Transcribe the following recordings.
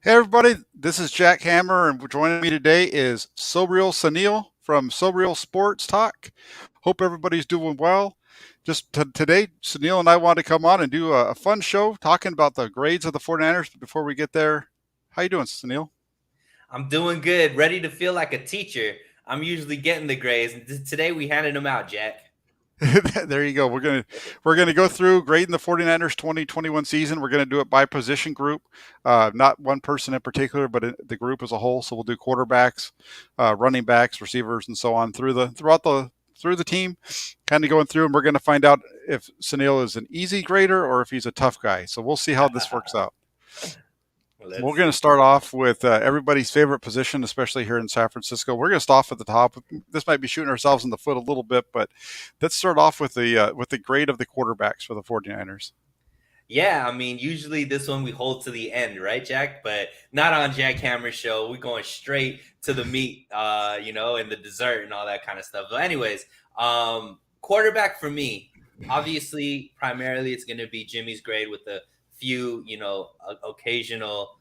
Hey everybody, this is Jack Hammer, and joining me today is Sobriel Suneil from Sobriel Sports Talk. Hope everybody's doing well. Today, Suneil and I want to come on and do a fun show talking about the grades of the 49ers. But before we get there, how you doing, Suneil? I'm doing good, ready to feel like a teacher. I'm usually getting the grades, and today we handed them out, Jack. There you go. We're gonna go through grading the 49ers 2021 season. We're gonna do it by position group, not one person in particular, but the group as a whole. So we'll do quarterbacks, running backs, receivers, and so on through the team, kind of going through, and we're gonna find out if Sunil is an easy grader or if he's a tough guy. So we'll see how this works out. We're Let's going to see. start off with everybody's favorite position, especially here in San Francisco. We're going to start off at the top. This might be shooting ourselves in the foot a little bit, but let's start off with the grade of the quarterbacks for the 49ers. Yeah, I mean, usually this one we hold to the end, right, Jack? But not on Jack Hammer's show. We're going straight to the meat, and the dessert and all that kind of stuff. But anyways, quarterback for me, obviously, primarily it's going to be Jimmy's grade with a few, occasional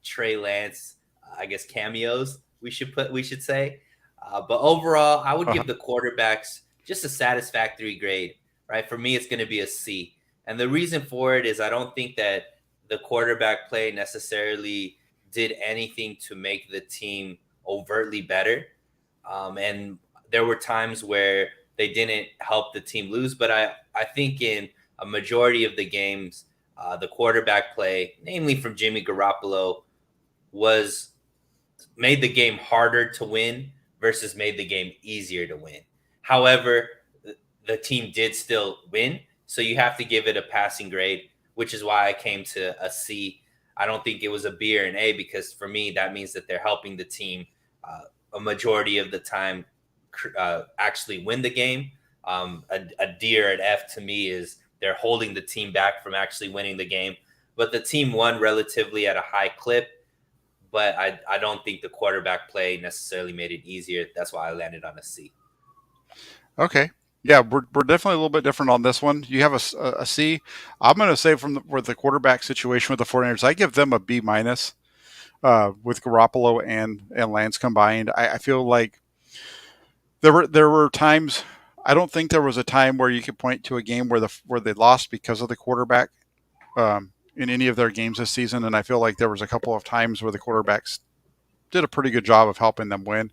Trey Lance, I guess cameos. We should say, but overall, I would Uh-huh. give the quarterbacks just a satisfactory grade. Right, for me, it's going to be a C. And the reason for it is I don't think that the quarterback play necessarily did anything to make the team overtly better. And there were times where they didn't help the team lose. But I think in a majority of the games, the quarterback play, namely from Jimmy Garoppolo, was made the game harder to win versus made the game easier to win. However, the team did still win, so you have to give it a passing grade, which is why I came to a C. I don't think it was a B or an A because for me that means that they're helping the team a majority of the time actually win the game. A D or an F to me is they're holding the team back from actually winning the game, but the team won relatively at a high clip, but I don't think the quarterback play necessarily made it easier. That's why I landed on a C. Okay. Yeah, we're definitely a little bit different on this one. You have a C. I'm going to say with the quarterback situation with the 49ers, I give them a B minus with Garoppolo and Lance combined. I feel like there were times. I don't think there was a time where you could point to a game where they lost because of the quarterback in any of their games this season, and I feel like there was a couple of times where the quarterbacks did a pretty good job of helping them win.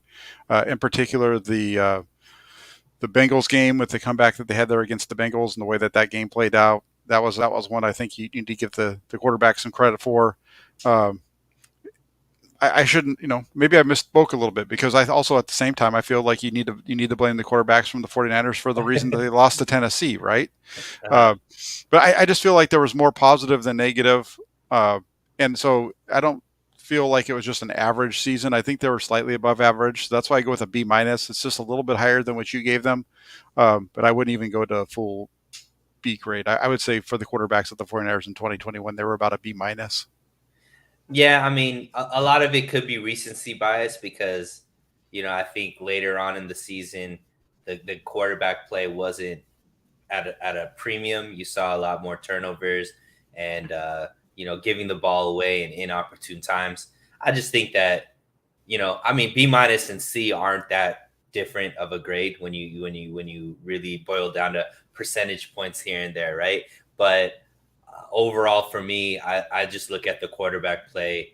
In particular, the Bengals game with the comeback that they had there against the Bengals and the way that game played out. That was one I think you need to give the quarterback some credit for. Um, I shouldn't, maybe I misspoke a little bit because I also at the same time I feel like you need to blame the quarterbacks from the 49ers for the reason that they lost to Tennessee, right? Uh-huh. Uh, but I just feel like there was more positive than negative, and so I don't feel like it was just an average season. I think they were slightly above average. So that's why I go with a B minus. It's just a little bit higher than what you gave them, but I wouldn't even go to a full B grade. I would say for the quarterbacks at the 49ers in 2021, they were about a B minus. Yeah, I mean, a lot of it could be recency bias because, I think later on in the season, the quarterback play wasn't at a premium. You saw a lot more turnovers and, giving the ball away in inopportune times. I just think that, I mean, B minus and C aren't that different of a grade when you really boil down to percentage points here and there, right? But overall, for me, I just look at the quarterback play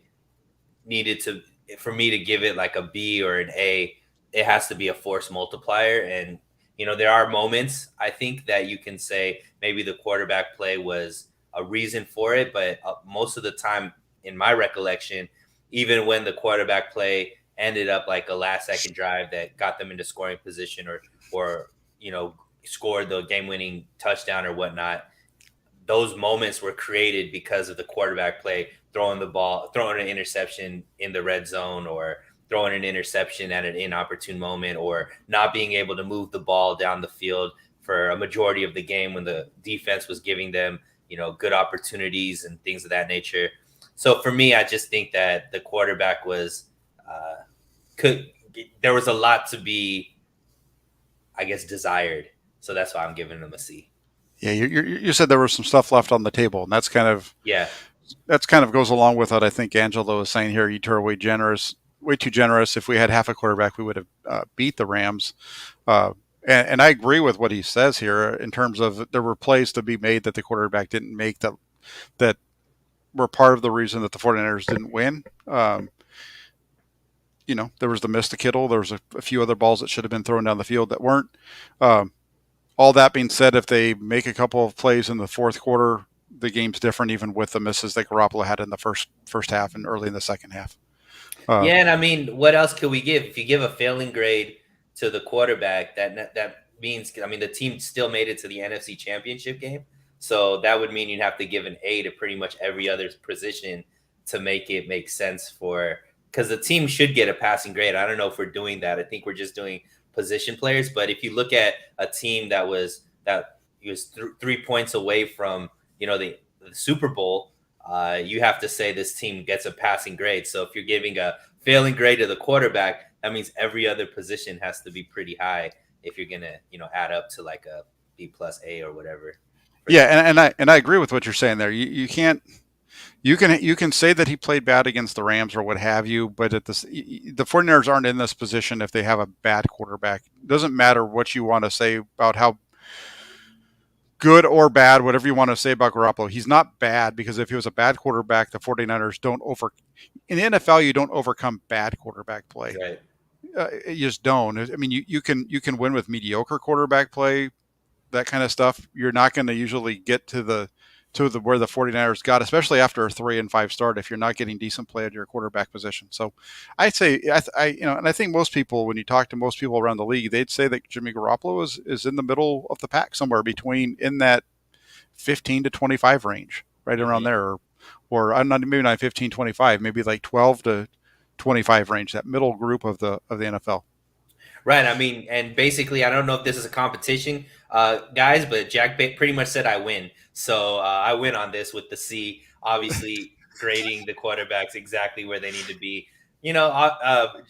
needed to for me to give it like a B or an A, it has to be a force multiplier. And there are moments I think that you can say maybe the quarterback play was a reason for it, but most of the time, in my recollection, even when the quarterback play ended up like a last second drive that got them into scoring position or scored the game winning touchdown or whatnot, those moments were created because of the quarterback play, throwing the ball, throwing an interception in the red zone, or throwing an interception at an inopportune moment, or not being able to move the ball down the field for a majority of the game when the defense was giving them, good opportunities and things of that nature. So for me, I just think that the quarterback was could there was a lot to be, I guess, desired. So that's why I'm giving them a C. Yeah, you said there was some stuff left on the table, and that's kind of Yeah. that's kind of goes along with what I think Angelo was saying here. You were way too generous. If we had half a quarterback, we would have beat the Rams. Uh, and I agree with what he says here in terms of there were plays to be made that the quarterback didn't make that were part of the reason that the 49ers didn't win. There was the miss to Kittle. There was a few other balls that should have been thrown down the field that weren't. Um, all that being said, if they make a couple of plays in the fourth quarter, the game's different, even with the misses that Garoppolo had in the first half and early in the second half. Yeah, and I mean, what else could we give? If you give a failing grade to the quarterback, that means, I mean, the team still made it to the NFC Championship game, so that would mean you'd have to give an A to pretty much every other position to make it make sense for, because the team should get a passing grade. I don't know if we're doing that. I think we're just doing position players. But if you look at a team that was 3 points away from the Super Bowl, you have to say this team gets a passing grade. So if you're giving a failing grade to the quarterback, that means every other position has to be pretty high if you're gonna add up to like a B plus A or whatever. Yeah, and I agree with what you're saying there. You can't. You can say that he played bad against the Rams or what have you, but the 49ers aren't in this position if they have a bad quarterback. It doesn't matter what you want to say about how good or bad, whatever you want to say about Garoppolo. He's not bad, because if he was a bad quarterback, the 49ers don't over in the NFL, you don't overcome bad quarterback play. Right. You just don't. I mean, you can win with mediocre quarterback play, that kind of stuff. You're not going to usually get to the where the 49ers got, especially after a 3-5 start, if you're not getting decent play at your quarterback position. So I'd say and I think most people, when you talk to most people around the league, they'd say that Jimmy Garoppolo is in the middle of the pack, somewhere between in that 15 to 25 range, right around Mm-hmm. there, or I'm not, maybe not 15 25, maybe like 12 to 25 range, that middle group of the NFL. Right. I mean, and basically, I don't know if this is a competition, guys, but Jack pretty much said I win. So I win on this with the C, obviously grading the quarterbacks exactly where they need to be.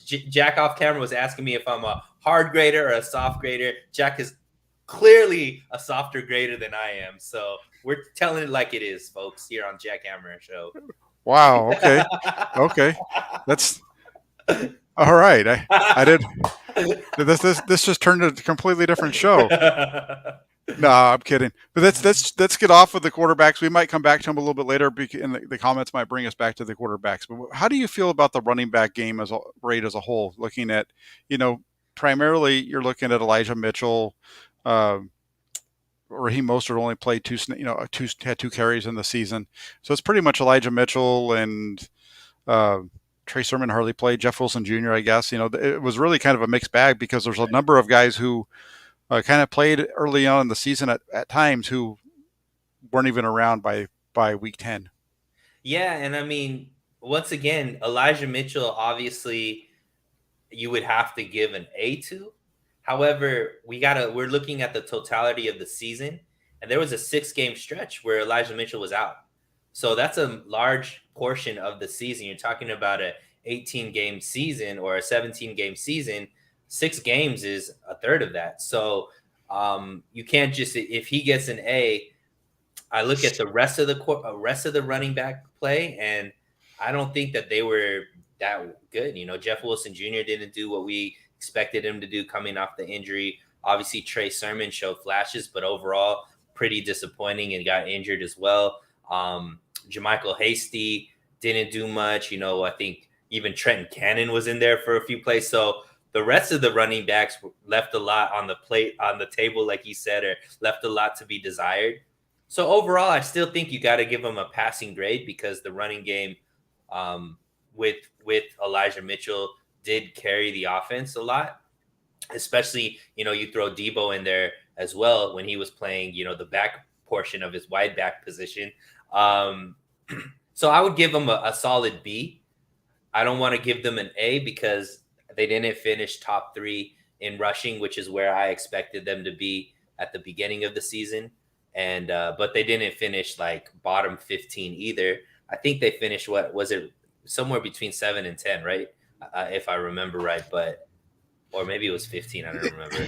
Jack off camera was asking me if I'm a hard grader or a soft grader. Jack is clearly a softer grader than I am. So we're telling it like it is, folks, here on Jack Hammer Show. Wow. Okay. Okay. That's all right. I did. This just turned into a completely different show. No, I'm kidding. But let's get off of the quarterbacks. We might come back to them a little bit later, and the comments might bring us back to the quarterbacks. But how do you feel about the running back game as a whole? Looking at, primarily you're looking at Elijah Mitchell, uh, Raheem Mostert only played had two carries in the season, so it's pretty much Elijah Mitchell and uh, Trey Sermon hardly played. Jeff Wilson Jr., I guess. It was really kind of a mixed bag, because there's a number of guys who kind of played early on in the season at times who weren't even around by week 10. Yeah, and I mean, once again, Elijah Mitchell, obviously, you would have to give an A to. However, we're looking at the totality of the season, and there was a 6-game stretch where Elijah Mitchell was out. So that's a large portion of the season. You're talking about a 18-game season or a 17-game season. 6 games is a third of that. So you can't just, if he gets an A, I look at the rest of the running back play, and I don't think that they were that good. Jeff Wilson Jr. didn't do what we expected him to do coming off the injury. Obviously, Trey Sermon showed flashes, but overall, pretty disappointing and got injured as well. Jermichael Hasty didn't do much. I think even Trenton Cannon was in there for a few plays. So the rest of the running backs left a lot on the table, like you said, or left a lot to be desired. So overall, I still think you got to give them a passing grade, because the running game with Elijah Mitchell did carry the offense a lot. Especially, you throw Debo in there as well when he was playing, the back portion of his wide back position. So I would give them a solid B. I don't want to give them an A because they didn't finish top 3 in rushing, which is where I expected them to be at the beginning of the season. And but they didn't finish like bottom 15 either. I think they finished, what was it, somewhere between 7 and 10, right? If I remember right, or maybe it was 15. I don't remember.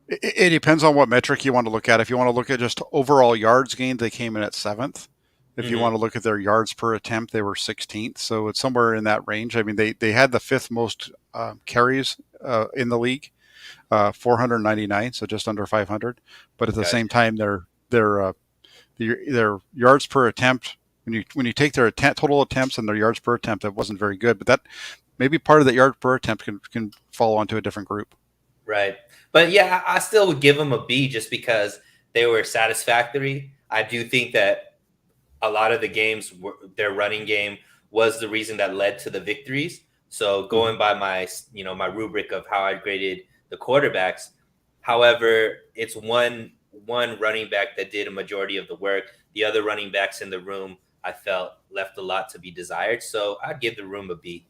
It depends on what metric you want to look at. If you want to look at just overall yards gained, they came in at 7th. If you want Mm-hmm. to look at their yards per attempt, they were 16th, so it's somewhere in that range. I mean, they had the fifth most carries in the league, 499, so just under 500. But at the Gotcha. same time, their yards per attempt, when you take their total attempts and their yards per attempt, that wasn't very good. But that maybe part of that yard per attempt can fall onto a different group. Right. But yeah, I still would give them a B just because they were satisfactory. I do think that a lot of the games, their running game was the reason that led to the victories. So Mm-hmm. going by my rubric of how I graded the quarterbacks, however, it's one running back that did a majority of the work. The other running backs in the room, I felt left a lot to be desired. So I'd give the room a B.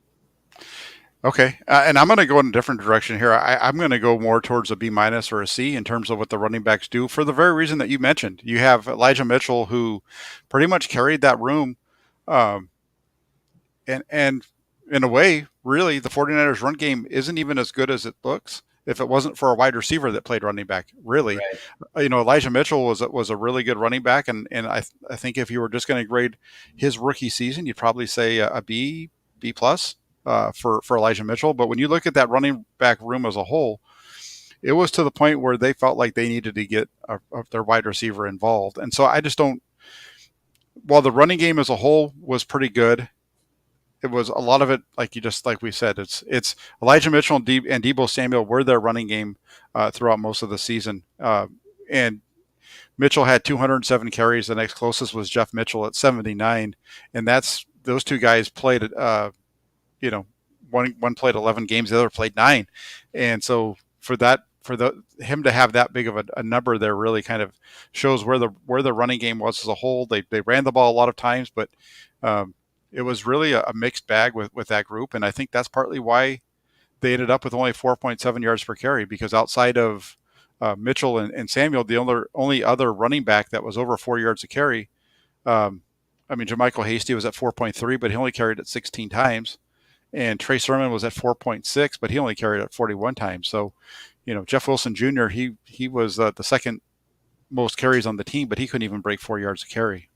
Okay, and I'm going to go in a different direction here. I'm going to go more towards a B minus or a C in terms of what the running backs do, for the very reason that you mentioned. You have Elijah Mitchell, who pretty much carried that room, um, and in a way, really, the 49ers run game isn't even as good as it looks. If it wasn't for a wide receiver that played running back, really, Right. Elijah Mitchell was a really good running back, and I think if you were just going to grade his rookie season, you'd probably say a B plus for Elijah Mitchell. But when you look at that running back room as a whole, it was to the point where they felt like they needed to get their wide receiver involved, and so I just don't. While the running game as a whole was pretty good, it was a lot of it, like we said, it's Elijah Mitchell and Debo Samuel were their running game throughout most of the season, and Mitchell had 207 carries. The next closest was Jeff Mitchell at 79, and that's those two guys played. You know, one played 11 games, the other played 9, and so for him to have that big of a number there really kind of shows where the running game was as a whole. They ran the ball a lot of times, but um, it was really a mixed bag with that group, and I think that's partly why they ended up with only 4.7 yards per carry, because outside of Mitchell and Samuel, the only other running back that was over 4 yards a carry. Um, I mean, Jermichael Hasty was at 4.3, but he only carried it 16 times, and Trey Sermon was at 4.6, but he only carried it 41 times. So, Jeff Wilson Jr. He was the second most carries on the team, but he couldn't even break 4 yards a carry.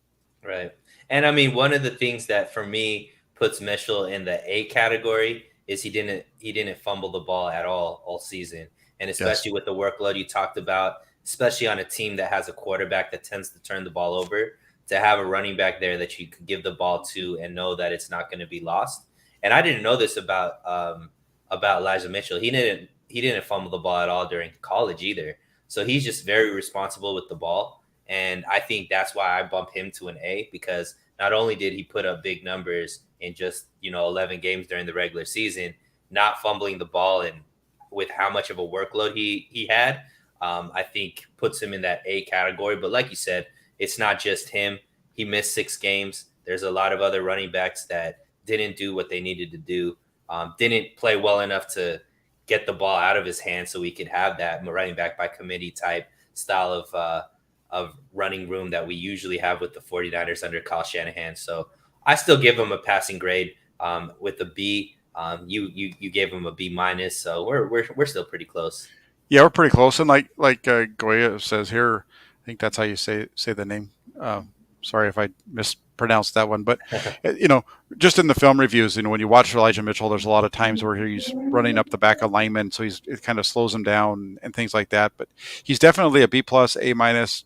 Right. And I mean, one of the things that for me puts Mitchell in the A category is he didn't fumble the ball at all season. And Yes. especially with the workload you talked about, especially on a team that has a quarterback that tends to turn the ball over, to have a running back there that you could give the ball to and know that it's not going to be lost. And I didn't know this about Elijah Mitchell. He didn't fumble the ball at all during college either. So he's just very responsible with the ball. And I think that's why I bump him to an A, because not only did he put up big numbers in just 11 games during the regular season, not fumbling the ball and with how much of a workload he had, I think puts him in that A category. But like you said, it's not just him. He missed 6 games. There's a lot of other running backs that didn't do what they needed to do, didn't play well enough to get the ball out of his hands so he could have that running back by committee type style of running room that we usually have with the 49ers under Kyle Shanahan. So I still give him a passing grade with a B. You gave him a B minus, so we're still pretty close. Yeah, we're pretty close, and like Goya says here, I think that's how you say the name. Sorry if I mispronounced that one, but just in the film reviews, when you watch Elijah Mitchell, there's a lot of times where he's running up the back of linemen, so it kind of slows him down and things like that. But he's definitely a B plus, A minus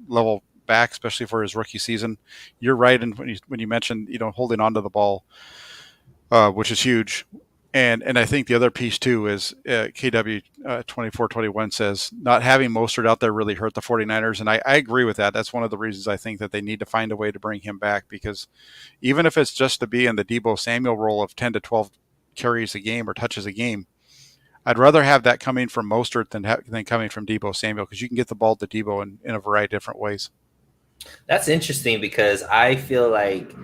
level back, especially for his rookie season. You're right, and when you mentioned holding on to the ball, which is huge. And I think the other piece too is KW 2421 says not having Mostert out there really hurt the 49ers. And I agree with that. That's one of the reasons I think that they need to find a way to bring him back, because even if it's just to be in the Debo Samuel role of 10 to 12 carries a game or touches a game, I'd rather have that coming from Mostert than coming from Debo Samuel, because you can get the ball to Debo in a variety of different ways. That's interesting because I feel like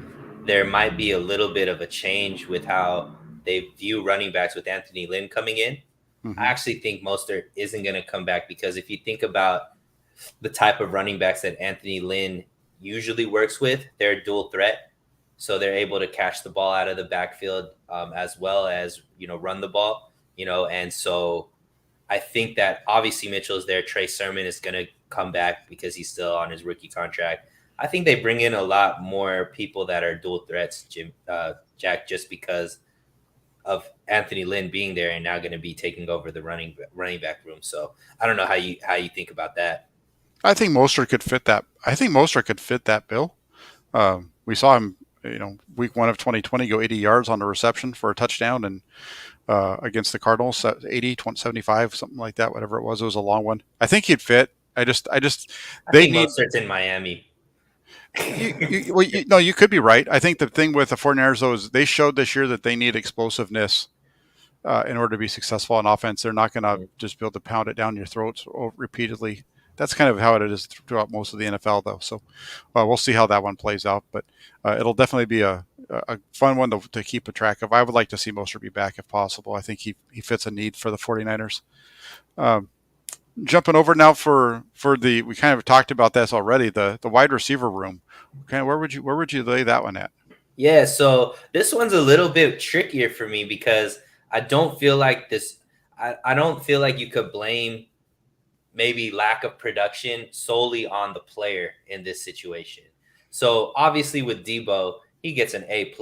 there might be a little bit of a change with how they view running backs with Anthony Lynn coming in. I Mm-hmm. actually think Mostert isn't going to come back because if you think about the type of running backs that Anthony Lynn usually works with, they're dual threat. So they're able to catch the ball out of the backfield as well as, run the ball, and so I think that obviously Mitchell's there. Trey Sermon is going to come back because he's still on his rookie contract. I think they bring in a lot more people that are dual threats, Jack, just because of Anthony Lynn being there and now going to be taking over the running back room. So I don't know how you think about that. I think Mostert could fit that. I think Mostert could fit that bill. We saw him, week 1 of 2020 go 80 yards on a reception for a touchdown, and against the Cardinals, 80, 75, something like that, whatever it was. It was a long one. I think he'd fit. I They think need Mostert's in Miami. no, you could be right. I think the thing with the 49ers, though, is they showed this year that they need explosiveness in order to be successful on offense. They're not going to just be able to pound it down your throats repeatedly. That's kind of how it is throughout most of the NFL, though. So we'll see how that one plays out. But it'll definitely be a fun one to keep a track of. I would like to see Mostert be back if possible. I think he fits a need for the 49ers. Jumping over now for we kind of talked about this already, the wide receiver room. Okay, where would you lay that one at? Yeah, so this one's a little bit trickier for me because I don't feel like this. I don't feel like you could blame maybe lack of production solely on the player in this situation. So obviously with Debo, he gets an A+.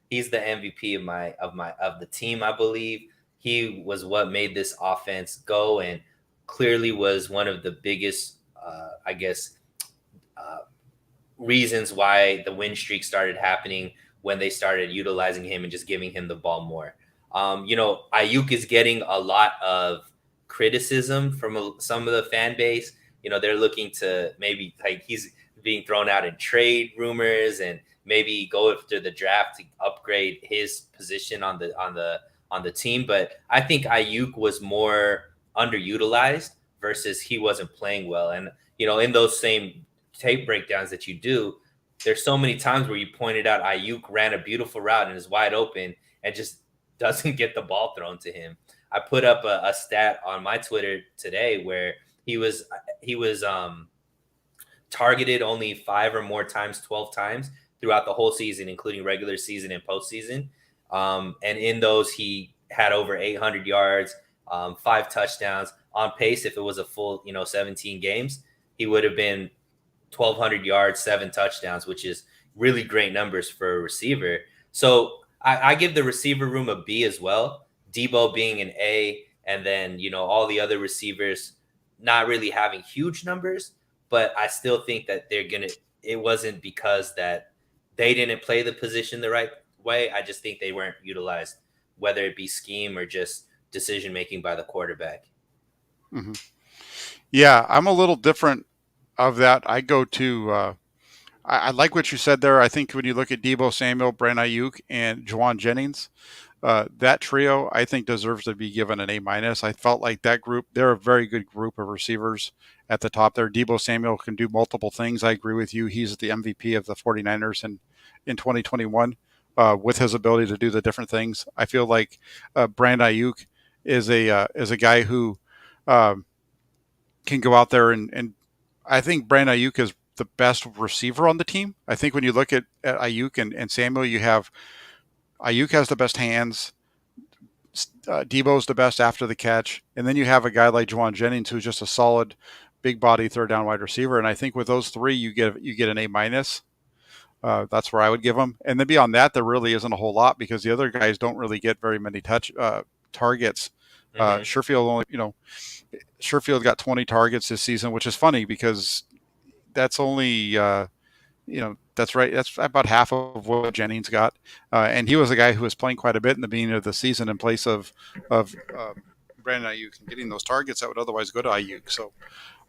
He's the MVP of the team, I believe. He was what made this offense go and clearly was one of the biggest, I guess, reasons why the win streak started happening when they started utilizing him and just giving him the ball more. Ayuk is getting a lot of criticism from some of the fan base. They're looking to maybe like he's being thrown out in trade rumors and maybe go after the draft to upgrade his position on the team. But I think Ayuk was more underutilized versus he wasn't playing well. And in those same tape breakdowns that you do, there's so many times where you pointed out Ayuk ran a beautiful route and is wide open and just doesn't get the ball thrown to him. I put up a stat on my Twitter today where he was targeted only 5 or more times, 12 times throughout the whole season, including regular season and postseason. And in those, he had over 800 yards, 5 touchdowns on pace. If it was a full, 17 games, he would have been 1,200 yards, 7 touchdowns, which is really great numbers for a receiver. So I give the receiver room a B as well. Debo being an A, and then all the other receivers not really having huge numbers, but I still think that it wasn't because that they didn't play the position the right way. I just think they weren't utilized, whether it be scheme or just decision making by the quarterback. Mm-hmm. Yeah, I'm a little different of that. I go to I like what you said there. I think when you look at Debo Samuel, Brandon Ayuk, and Juwan Jennings, that trio I think deserves to be given an A-. I felt like that group, they're a very good group of receivers at the top there. Debo Samuel can do multiple things. I agree with you. He's the MVP of the 49ers in 2021 with his ability to do the different things. I feel like Brandon Ayuk is a guy who can go out there and I think Brandon Ayuk is the best receiver on the team. I think when you look at Ayuk and Samuel, you have Ayuk has the best hands. Debo's the best after the catch. And then you have a guy like Juwan Jennings, who's just a solid, big body third down wide receiver. And I think with those three, you get an A-. That's where I would give them. And then beyond that, there really isn't a whole lot because the other guys don't really get very many targets. Mm-hmm. Sherfield got 20 targets this season, which is funny because that's only, that's right. That's about half of what Jennings got. And he was a guy who was playing quite a bit in the beginning of the season in place of Brandon Ayuk and getting those targets that would otherwise go to Ayuk. So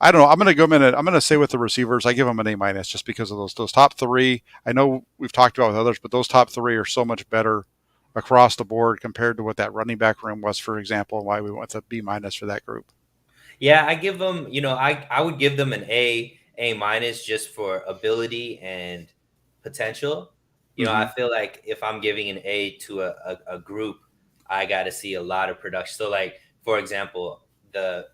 I don't know. I'm going to go in. I'm going to say with the receivers, I give them an A- just because of those top three. I know we've talked about with others, but those top three are so much better across the board compared to what that running back room was, for example, and why we went to B- for that group. Yeah, I give them, I would give them an A- just for ability and potential. I feel like if I'm giving an A to a group, I got to see a lot of production. So, like for example, the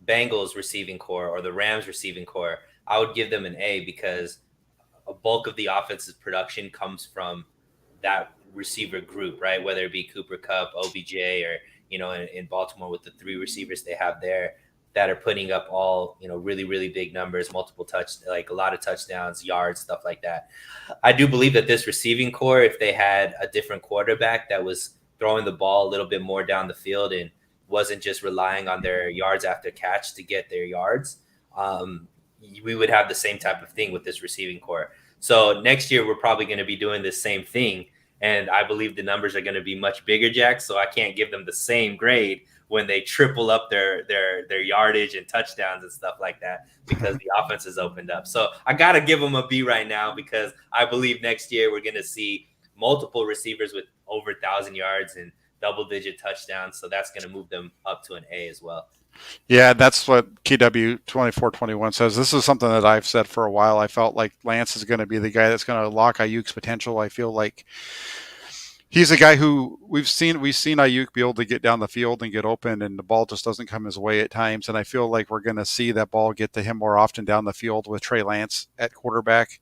Bengals receiving core or the Rams receiving core, I would give them an A because a bulk of the offensive production comes from that receiver group, right? Whether it be Cooper Kupp, OBJ, or in Baltimore with the 3 receivers they have there. that are putting up all, really, really big numbers, multiple like a lot of touchdowns, yards, stuff like that. I do believe that this receiving core, if they had a different quarterback that was throwing the ball a little bit more down the field and wasn't just relying on their yards after catch to get their yards, we would have the same type of thing with this receiving core. So next year, we're probably going to be doing the same thing. And I believe the numbers are going to be much bigger, Jack. So I can't give them the same grade when they triple up their yardage and touchdowns and stuff like that, because the offense has opened up. So I got to give them a B right now, because I believe next year we're going to see multiple receivers with over 1,000 yards and double-digit touchdowns. So that's going to move them up to an A as well. Yeah, that's what KW2421 says. This is something that I've said for a while. I felt like Lance is going to be the guy that's going to unlock Ayuk's potential. I feel like he's a guy who we've seen Ayuk be able to get down the field and get open, and the ball just doesn't come his way at times. And I feel like we're going to see that ball get to him more often down the field with Trey Lance at quarterback.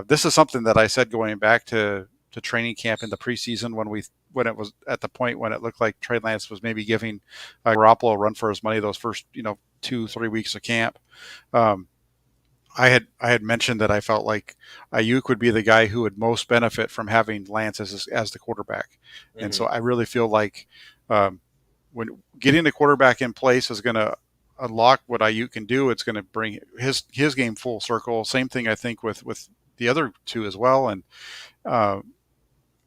This is something that I said going back to training camp in the preseason when it was at the point when it looked like Trey Lance was maybe giving Garoppolo a run for his money those first 2-3 weeks of camp. I had mentioned that I felt like Ayuk would be the guy who would most benefit from having Lance as the quarterback, and so I really feel like when getting the quarterback in place is going to unlock what Ayuk can do. It's going to bring his game full circle. Same thing I think with the other two as well, and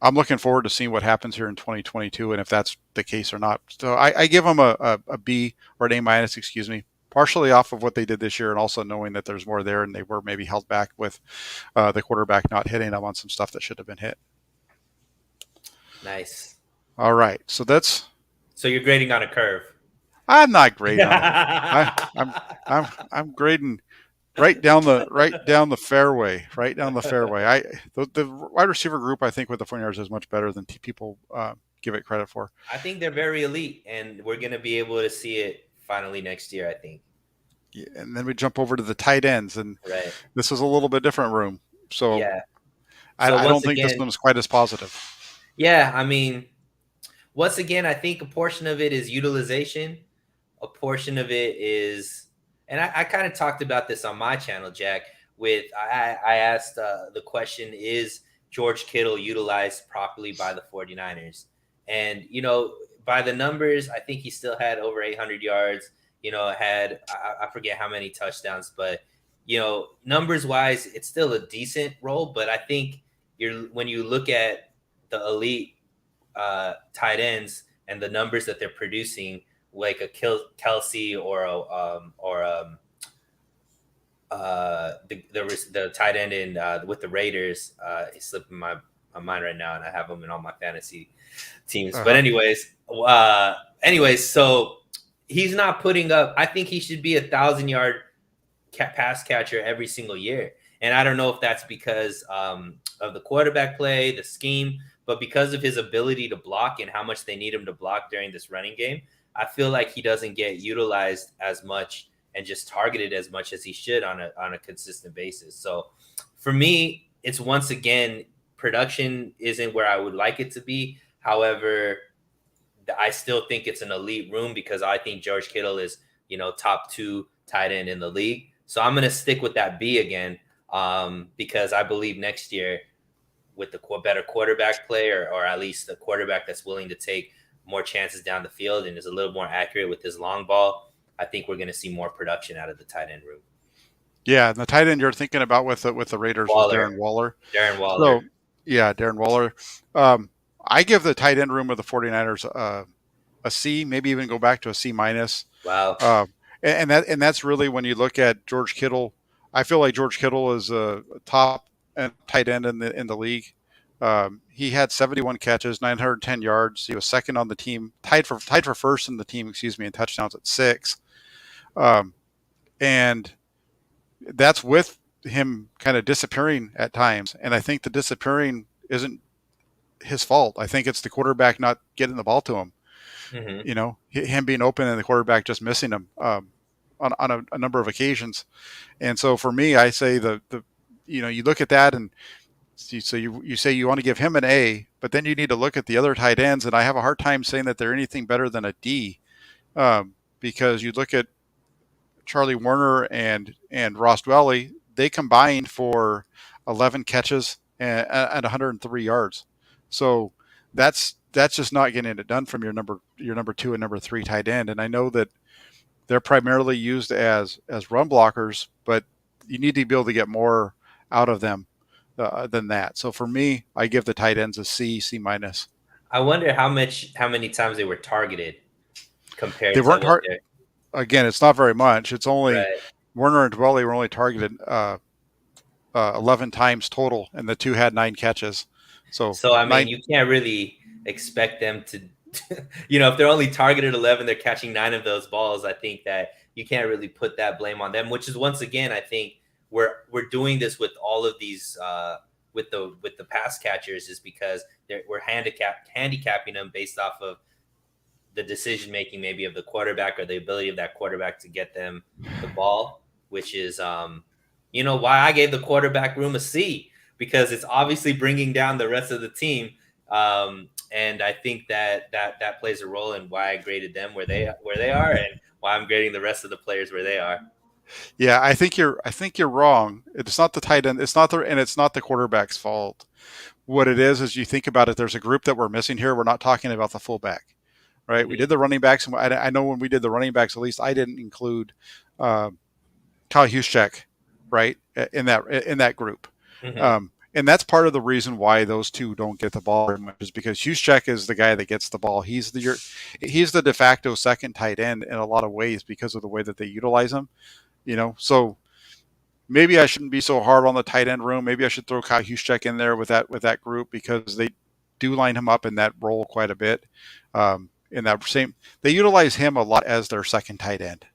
I'm looking forward to seeing what happens here in 2022 and if that's the case or not. So I give them a B or an A-, excuse me, partially off of what they did this year and also knowing that there's more there and they were maybe held back with the quarterback not hitting them on some stuff that should have been hit. Nice. All right. So you're grading on a curve. I'm not grading on it. I'm grading right down the fairway. The wide receiver group, I think, with the 49ers is much better than people give it credit for. I think they're very elite, and we're going to be able to see it finally next year, I think. Yeah, and then we jump over to the tight ends, and this is a little bit different room. So, yeah. I don't think this one is quite as positive. Yeah, I mean, once again, I think a portion of it is utilization. A portion of it is, and I kind of talked about this on my channel, Jack, I asked the question, is George Kittle utilized properly by the 49ers? And, by the numbers, I think he still had over 800 yards, had, I forget how many touchdowns, but, numbers wise, it's still a decent role. But I think when you look at the elite tight ends and the numbers that they're producing, like a Kelsey or the tight end in with the Raiders, it's slipping my mind right now, and I have them in all my fantasy teams. But anyways, so he's not putting up. I think he should be 1,000-yard pass catcher every single year, and I don't know if that's because of the quarterback play, the scheme, but because of his ability to block and how much they need him to block during this running game. I feel like he doesn't get utilized as much and just targeted as much as he should on a consistent basis. So for me, it's once again, production isn't where I would like it to be. However, I still think it's an elite room because I think George Kittle is, top 2 tight end in the league. So I'm going to stick with that B again because I believe next year with the better quarterback play or at least the quarterback that's willing to take more chances down the field and is a little more accurate with his long ball, I think we're going to see more production out of the tight end room. Yeah, and the tight end you're thinking about with the Raiders was Darren Waller. So, yeah, Darren Waller. I give the tight end room of the 49ers a C, maybe even go back to a C-. Wow. And that's really when you look at George Kittle. I feel like George Kittle is a top tight end in the league. He had 71 catches, 910 yards. He was second on the team, tied for first in the team, in touchdowns at 6. And that's with him kind of disappearing at times. And I think the disappearing isn't his fault. I think it's the quarterback not getting the ball to him. Mm-hmm. Him being open and the quarterback just missing him on a number of occasions. And so for me, I say you look at that and so you say you want to give him an A, but then you need to look at the other tight ends, and I have a hard time saying that they're anything better than a D, because you look at Charlie Warner and Ross Dwelly, they combined for 11 catches and 103 yards. So that's just not getting it done from your number two and number three tight end. And I know that they're primarily used as run blockers, but you need to be able to get more out of them than that. So for me, I give the tight ends a C minus. I wonder how many times they were targeted They compared to weren't what hard. they're Again, it's not very much. It's only right. Werner and Dwelly were only targeted 11 times total, and the two had 9 catches. So So I mean, nine. you can't really expect them to, if they're only targeted 11, they're catching 9 of those balls. I think that you can't really put that blame on them. Which is once again, I think we're doing this with all of these with the pass catchers is because we're handicapping them based off of the decision making maybe of the quarterback or the ability of that quarterback to get them the ball, which is why I gave the quarterback room a C, because it's obviously bringing down the rest of the team. And I think that plays a role in why I graded them where they are, and why I'm grading the rest of the players where they are. Yeah, I think you're wrong. It's not the tight end. It's not the quarterback's fault. What it is you think about it. There's a group that we're missing here. We're not talking about the fullback, right? We Mm-hmm. did the running backs, and I know when we did the running backs, at least I didn't include uh, Kyle Juszczyk, right, in that group. Mm-hmm. And that's part of the reason why those two don't get the ball very much is because Juszczyk is the guy that gets the ball. He's the de facto second tight end in a lot of ways because of the way that they utilize him. So maybe I shouldn't be so hard on the tight end room. Maybe I should throw Kyle Juszczyk in there with that group because they do line him up in that role quite a bit. They utilize him a lot as their second tight end.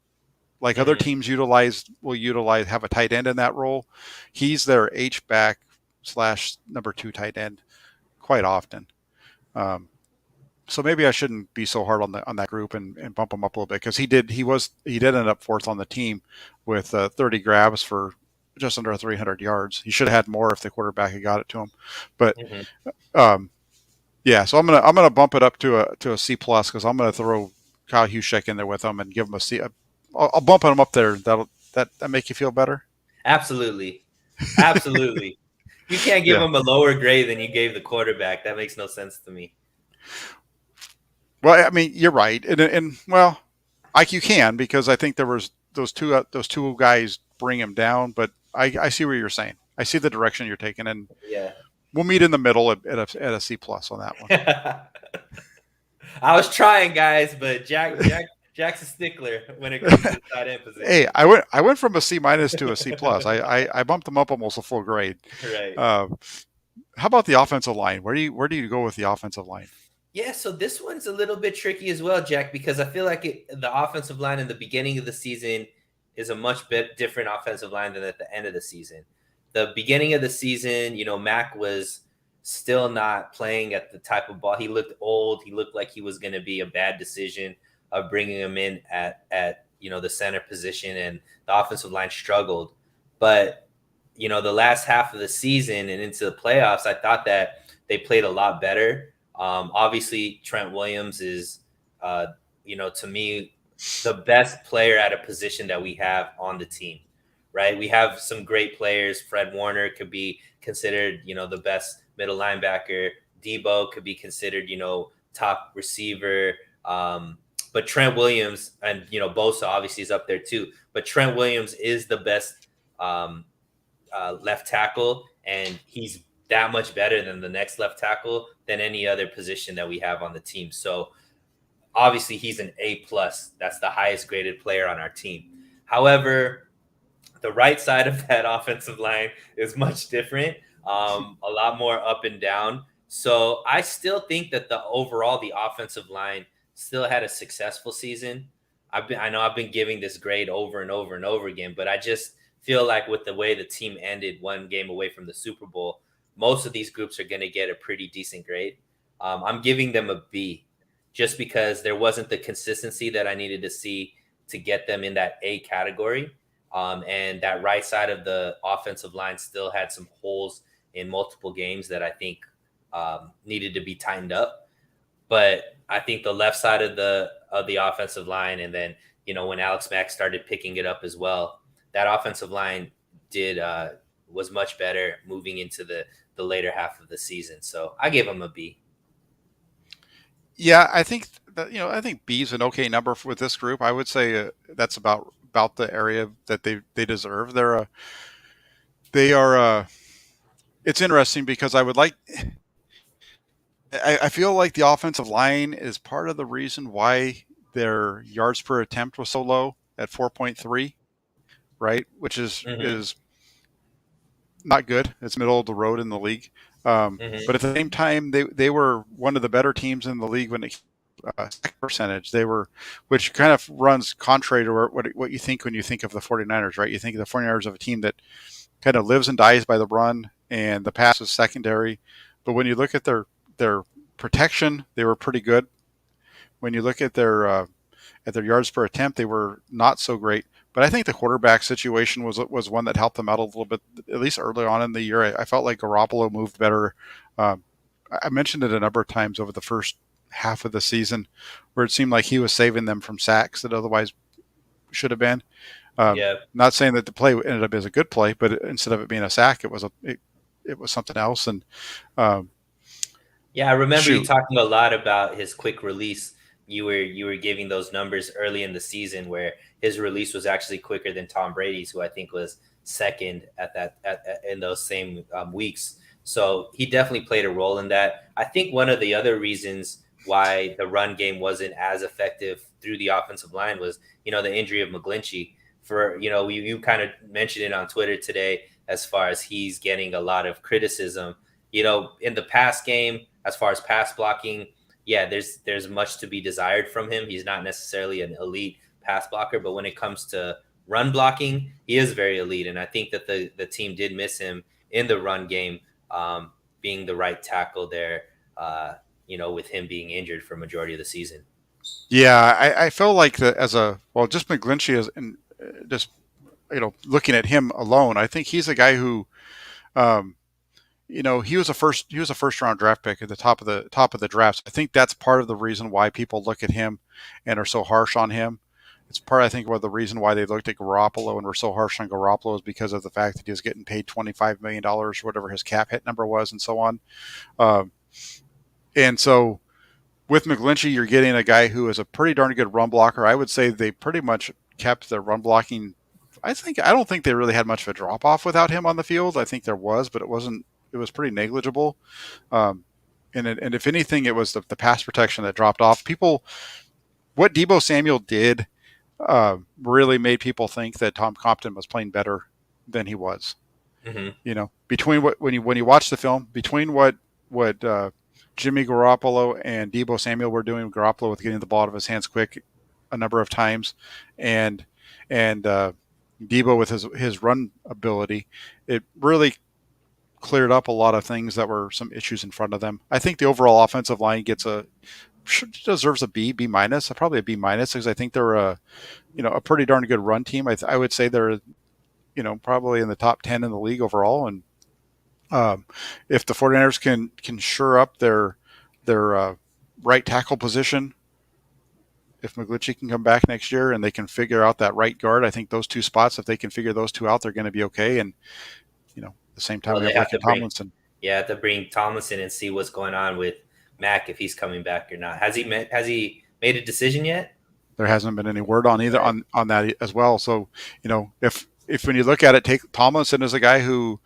Like other Mm-hmm. teams have a tight end in that role. He's their H back / number two tight end quite often. Um, so maybe I shouldn't be so hard on that group and bump him up a little bit because he did end up fourth on the team with 30 grabs for just under 300 yards. He should have had more if the quarterback had got it to him. But Mm-hmm. um, yeah, so I'm gonna bump it up to a C plus because I'm gonna throw Kyle Juszczyk in there with him and give him a C. I'll bump him up there. That make you feel better? Absolutely, absolutely. You can't give Yeah. them a lower grade than you gave the quarterback. That makes no sense to me. Well, I mean, you're right, and well, like you can because I think there was those two guys bring him down, but I see what you're saying. I see the direction you're taking, and Yeah. we'll meet in the middle at a C plus on that one. I was trying, guys, but Jack's a stickler when it comes to the tight end Hey, position. I went from a C minus to a C plus. I bumped them up almost a full grade. Right. Uh, how about the offensive line? Where do you go with the offensive line? Yeah, so this one's a little bit tricky as well, Jack, because I feel like the offensive line in the beginning of the season is a much bit different offensive line than at the end of the season. The beginning of the season, Mac was still not playing at the type of ball. He looked old. He looked like he was going to be a bad decision of bringing him in at the center position, and the offensive line struggled. But the last half of the season and into the playoffs, I thought that they played a lot better. Obviously, Trent Williams is, to me, the best player at a position that we have on the team, right? We have some great players. Fred Warner could be considered, the best middle linebacker. Debo could be considered, top receiver. But Trent Williams and, Bosa obviously is up there too. But Trent Williams is the best left tackle, and he's that much better than the next left tackle than any other position that we have on the team. So obviously he's an A plus. That's the highest graded player on our team. However, the right side of that offensive line is much different, a lot more up and down. So I still think that the offensive line still had a successful season. I know I've been giving this grade over and over and over again, but I just feel like with the way the team ended one game away from the Super Bowl, most of these groups are going to get a pretty decent grade. I'm giving them a B just because there wasn't the consistency that I needed to see to get them in that A category. And that right side of the offensive line still had some holes in multiple games that I think needed to be tightened up. But I think the left side of the offensive line, and then when Alex Mack started picking it up as well, that offensive line did was much better moving into the later half of the season. So I gave him a B. Yeah, I think that I think B is an okay number with this group. I would say that's about the area that they deserve. They are. It's interesting because I feel like the offensive line is part of the reason why their yards per attempt was so low at 4.3, right? Which is Mm-hmm. is not good. It's middle of the road in the league. But Mm-hmm. at the same time, they were one of the better teams in the league when it sack percentage. They were, which kind of runs contrary to what you think when you think of the 49ers, right? You think of the 49ers of a team that kind of lives and dies by the run, and the pass is secondary. But when you look at their protection, they were pretty good. When you look at their yards per attempt, they were not so great. But I think the quarterback situation was one that helped them out a little bit, at least early on in the year. I felt like Garoppolo moved better. Um, I mentioned it a number of times over the first half of the season, where it seemed like he was saving them from sacks that otherwise should have been. Yeah. Not saying that the play ended up as a good play, but instead of it being a sack, it was something else. And um, Yeah, I remember you shoot, talking a lot about his quick release. You were giving those numbers early in the season where his release was actually quicker than Tom Brady's, who I think was second in those same weeks. So he definitely played a role in that. I think one of the other reasons why the run game wasn't as effective through the offensive line was the injury of Mcglinchey. For you kind of mentioned it on Twitter today as far as he's getting a lot of criticism. In the past game, as far as pass blocking, yeah, there's much to be desired from him. He's not necessarily an elite pass blocker, but when it comes to run blocking, he is very elite. And I think that the team did miss him in the run game, being the right tackle there. With him being injured for majority of the season. yeah, I felt like just McGlinchey is, and just looking at him alone, I think he's a guy who, um, he was a first round draft pick at the top of the drafts. I think that's part of the reason why people look at him and are so harsh on him. It's part, I think, of the reason why they looked at Garoppolo and were so harsh on Garoppolo is because of the fact that he was getting paid $25 million, whatever his cap hit number was, and so on. Um, and so with McGlinchey, you're getting a guy who is a pretty darn good run blocker. I would say they pretty much kept their run blocking. I don't think they really had much of a drop off without him on the field. I think there was, but it wasn't. It was pretty negligible. Um, and if anything, it was the pass protection that dropped off. What Deebo Samuel did really made people think that Tom Compton was playing better than he was. Mm-hmm. Between when you watch the film, between what Jimmy Garoppolo and Deebo Samuel were doing, Garoppolo with getting the ball out of his hands quick a number of times, and Deebo with his run ability, it really cleared up a lot of things that were some issues in front of them. I think the overall offensive line deserves a B minus, probably a B minus, because I think they're a pretty darn good run team. I would say they're probably in the top 10 in the league overall. And if the 49ers can shore up their right tackle position, if Mcglinchey can come back next year and they can figure out that right guard, I think those two spots, if they can figure those two out, they're going to be okay. And at the same time, Well, we they have have Laken to bring Tomlinson. yeah, have to bring Tomlinson and see what's going on with Mac if he's coming back or not. Has he made a decision yet? There hasn't been any word on either Right. on that as well. So if when you look at it, take Tomlinson as a guy who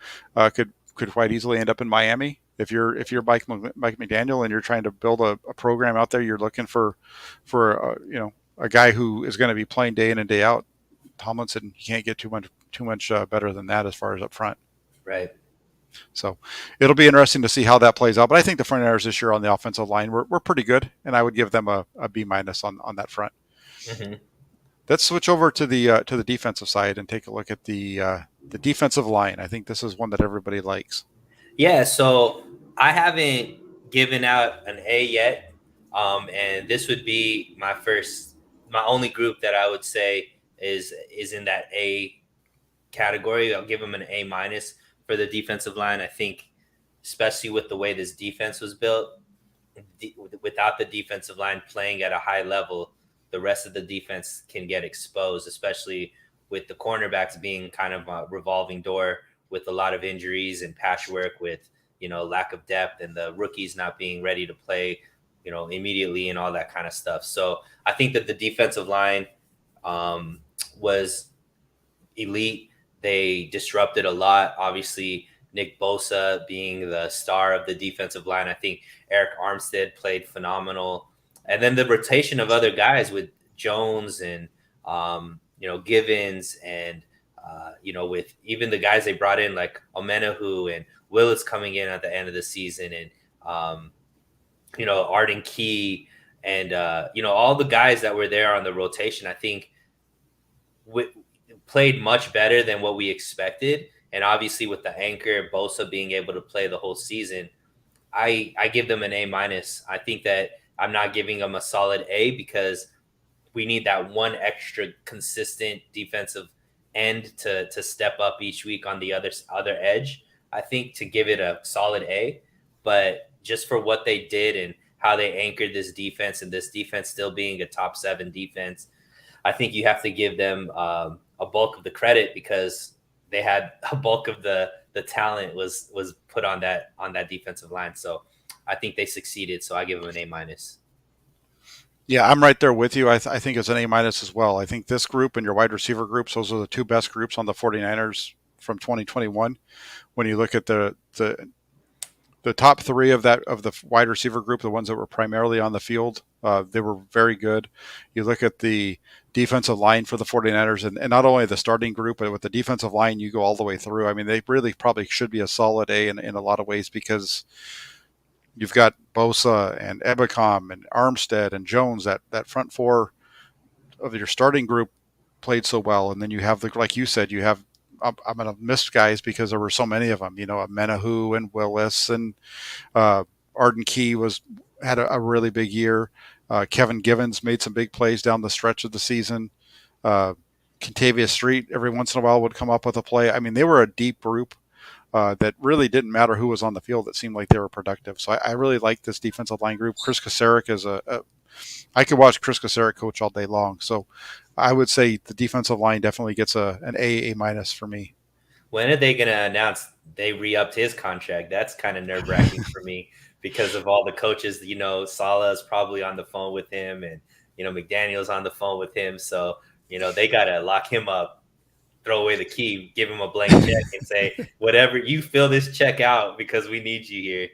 could quite easily end up in Miami. If you're Mike McDaniel and you're trying to build a program out there, you're looking for a guy who is going to be playing day in and day out. Tomlinson, you can't get too much better than that as far as up front. Right. So it'll be interesting to see how that plays out. But I think the 49ers this year on the offensive line were pretty good, and I would give them a B minus on that front. Mm-hmm. Let's switch over to the defensive side and take a look at the defensive line. I think this is one that everybody likes. Yeah, so I haven't given out an A yet, and this would be my only group that I would say is in that A category. I'll give them an A minus for the defensive line. I think, especially with the way this defense was built, without the defensive line playing at a high level, the rest of the defense can get exposed, especially with the cornerbacks being kind of a revolving door with a lot of injuries and patchwork with, lack of depth and the rookies not being ready to play, immediately and all that kind of stuff. So I think that the defensive line was elite. They disrupted a lot. Obviously, Nick Bosa being the star of the defensive line. I think Eric Armstead played phenomenal. And then the rotation of other guys with Jones and, Givens and, with even the guys they brought in like Omenahu and Willis coming in at the end of the season and, Arden Key and, all the guys that were there on the rotation, I think played much better than what we expected. And obviously with the anchor Bosa being able to play the whole season, I give them an A minus. I think that I'm not giving them a solid A because we need that one extra consistent defensive end to step up each week on the other edge. I think to give it a solid A, but just for what they did and how they anchored this defense and this defense still being a top 7 defense, I think you have to give them a bulk of the credit because they had a bulk of the talent was put on that defensive line. So I think they succeeded. So I give them an A minus. Yeah, I'm right there with you. I think it's an A minus as well. I think this group and your wide receiver groups, those are the two best groups on the 49ers from 2021. When you look at the top 3 of the wide receiver group, the ones that were primarily on the field, they were very good. You look at the defensive line for the 49ers, and not only the starting group, but with the defensive line, you go all the way through. I mean, they really probably should be a solid A in a lot of ways because you've got Bosa and Ebicom and Armstead and Jones. That front 4 of your starting group played so well, and then you have like you said, you have I'm going to miss guys because there were so many of them. Menahu and Willis and Arden Key had a really big year. Kevin Givens made some big plays down the stretch of the season. Contavious Street every once in a while would come up with a play. I mean, they were a deep group that really didn't matter who was on the field. It seemed like they were productive. So I really like this defensive line group. Chris Kasarik is I could watch Chris Kasarik coach all day long. So I would say the defensive line definitely gets an A minus for me. When are they going to announce they re-upped his contract? That's kind of nerve-wracking for me because of all the coaches. Salah's probably on the phone with him and, McDaniel's on the phone with him. So, they got to lock him up, throw away the key, give him a blank check and say, whatever, you fill this check out because we need you here.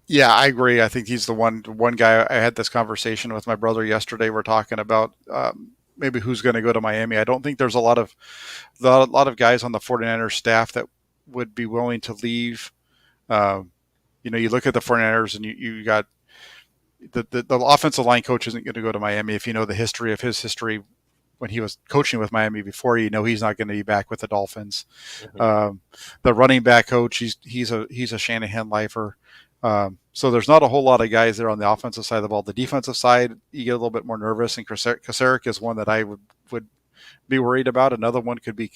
Yeah, I agree. I think he's the one guy. I had this conversation with my brother yesterday. We're talking about maybe who's going to go to Miami. I don't think there's a lot of guys on the 49ers staff that would be willing to leave. You look at the 49ers and you got the offensive line coach isn't going to go to Miami. If you know the history of his history when he was coaching with Miami before, he's not going to be back with the Dolphins. Mm-hmm. The running back coach, he's a Shanahan lifer. So there's not a whole lot of guys there on the offensive side of the ball. The defensive side, you get a little bit more nervous, and Kasarik is one that I would be worried about. Another one could be